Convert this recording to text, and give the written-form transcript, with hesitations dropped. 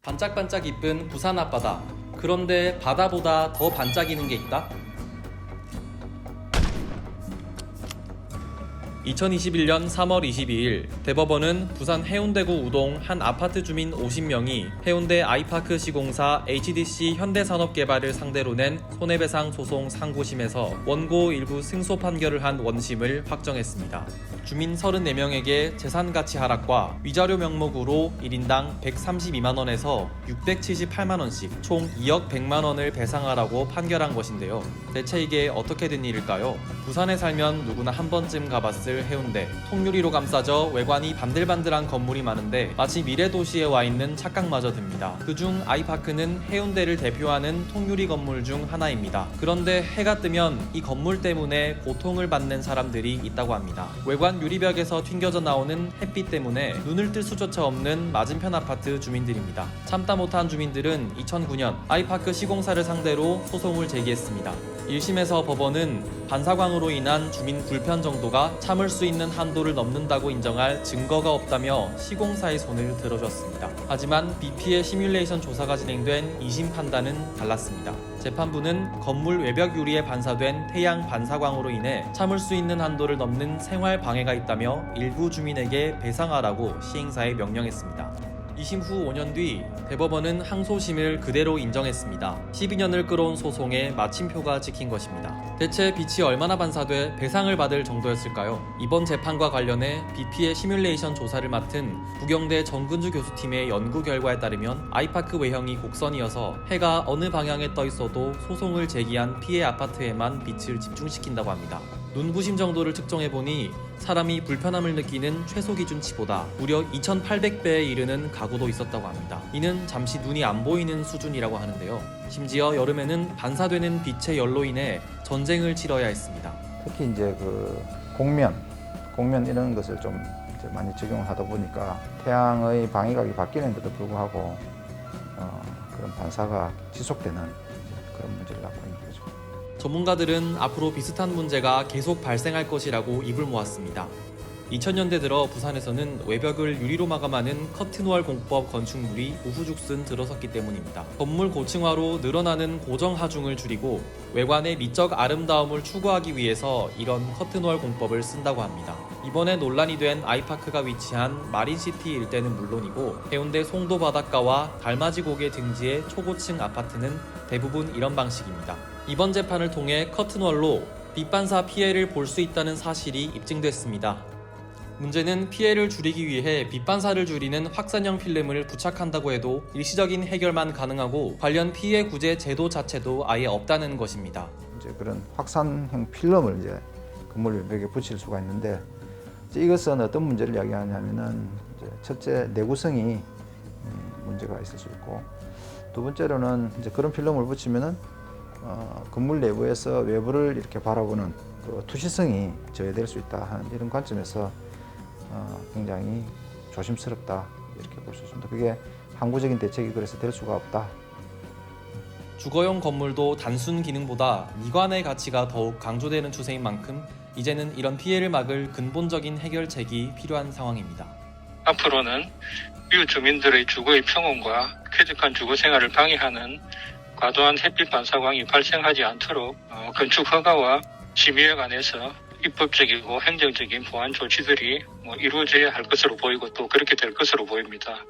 반짝반짝 이쁜 부산 앞바다. 그런데 바다보다 더 반짝이는 게 있다? 2021년 3월 22일 대법원은 부산 해운대구 우동 한 아파트 주민 50명이 해운대 아이파크 시공사 HDC 현대산업개발을 상대로 낸 손해배상 소송 상고심에서 원고 일부 승소 판결을 한 원심을 확정했습니다. 주민 34명에게 재산가치 하락과 위자료 명목으로 1인당 132만원에서 678만원씩 총 2억 100만원을 배상하라고 판결한 것인데요. 대체 이게 어떻게 된 일일까요? 부산에 살면 누구나 한 번쯤 가봤을 해운대. 통유리로 감싸져 외관이 반들반들한 건물이 많은데 마치 미래도시에 와 있는 착각마저 듭니다. 그중 아이파크는 해운대를 대표하는 통유리 건물 중 하나입니다. 그런데 해가 뜨면 이 건물 때문에 고통을 받는 사람들이 있다고 합니다. 외관 유리벽에서 튕겨져 나오는 햇빛 때문에 눈을 뜰 수조차 없는 맞은편 아파트 주민들입니다. 참다 못한 주민들은 2009년 아이파크 시공사를 상대로 소송을 제기했습니다. 1심에서 법원은 반사광으로 인한 주민 불편 정도가 참을 수 있는 한도를 넘는다고 인정할 증거가 없다며 시공사의 손을 들어줬습니다. 하지만 비 피해 시뮬레이션 조사가 진행된 2심 판단은 달랐습니다. 재판부는 건물 외벽 유리에 반사된 태양 반사광으로 인해 참을 수 있는 한도를 넘는 생활 방해가 있다며 일부 주민에게 배상하라고 시행사에 명령했습니다. 2심 후 5년 뒤 대법원은 항소심을 그대로 인정했습니다. 12년을 끌어온 소송에 마침표가 찍힌 것입니다. 대체 빛이 얼마나 반사돼 배상을 받을 정도였을까요? 이번 재판과 관련해 비 피해 시뮬레이션 조사를 맡은 부경대 정근주 교수팀의 연구 결과에 따르면 아이파크 외형이 곡선이어서 해가 어느 방향에 떠 있어도 소송을 제기한 피해 아파트에만 빛을 집중시킨다고 합니다. 눈부심 정도를 측정해보니 사람이 불편함을 느끼는 최소 기준치보다 무려 2800배에 이르는 가구도 있었다고 합니다. 이는 잠시 눈이 안 보이는 수준이라고 하는데요. 심지어 여름에는 반사되는 빛의 열로 인해 전쟁을 치러야 했습니다. 특히 이제 그 곡면 이런 것을 좀 이제 많이 적용을 하다 보니까 태양의 방위각이 바뀌는데도 불구하고 그런 반사가 지속되는 그런 문제를 낳고 있는 거죠. 전문가들은 앞으로 비슷한 문제가 계속 발생할 것이라고 입을 모았습니다. 2000년대 들어 부산에서는 외벽을 유리로 마감하는 커튼월 공법 건축물이 우후죽순 들어섰기 때문입니다. 건물 고층화로 늘어나는 고정 하중을 줄이고 외관의 미적 아름다움을 추구하기 위해서 이런 커튼월 공법을 쓴다고 합니다. 이번에 논란이 된 아이파크가 위치한 마린시티 일대는 물론이고 해운대 송도 바닷가와 달맞이 고개 등지의 초고층 아파트는 대부분 이런 방식입니다. 이번 재판을 통해 커튼월로 빛반사 피해를 볼 수 있다는 사실이 입증됐습니다. 문제는 피해를 줄이기 위해 빛반사를 줄이는 확산형 필름을 부착한다고 해도 일시적인 해결만 가능하고 관련 피해 구제 제도 자체도 아예 없다는 것입니다. 이제 그런 확산형 필름을 이제 건물 외벽에 붙일 수가 있는데 이것은 어떤 문제를 이야기하냐면은 이제 첫째 내구성이 문제가 있을 수 있고 두 번째로는 이제 그런 필름을 붙이면은 건물 내부에서 외부를 이렇게 바라보는 그 투시성이 저해될 수 있다 하는 이런 관점에서 굉장히 조심스럽다 이렇게 볼 수 있습니다. 그게 항구적인 대책이 그래서 될 수가 없다. 주거용 건물도 단순 기능보다 미관의 가치가 더욱 강조되는 추세인 만큼 이제는 이런 피해를 막을 근본적인 해결책이 필요한 상황입니다. 앞으로는 이웃 주민들의 주거의 평온과 쾌적한 주거 생활을 방해하는 과도한 햇빛 반사광이 발생하지 않도록 건축 허가와 심의회 안에서 입법적이고 행정적인 보완 조치들이 이루어져야 할 것으로 보이고 또 그렇게 될 것으로 보입니다.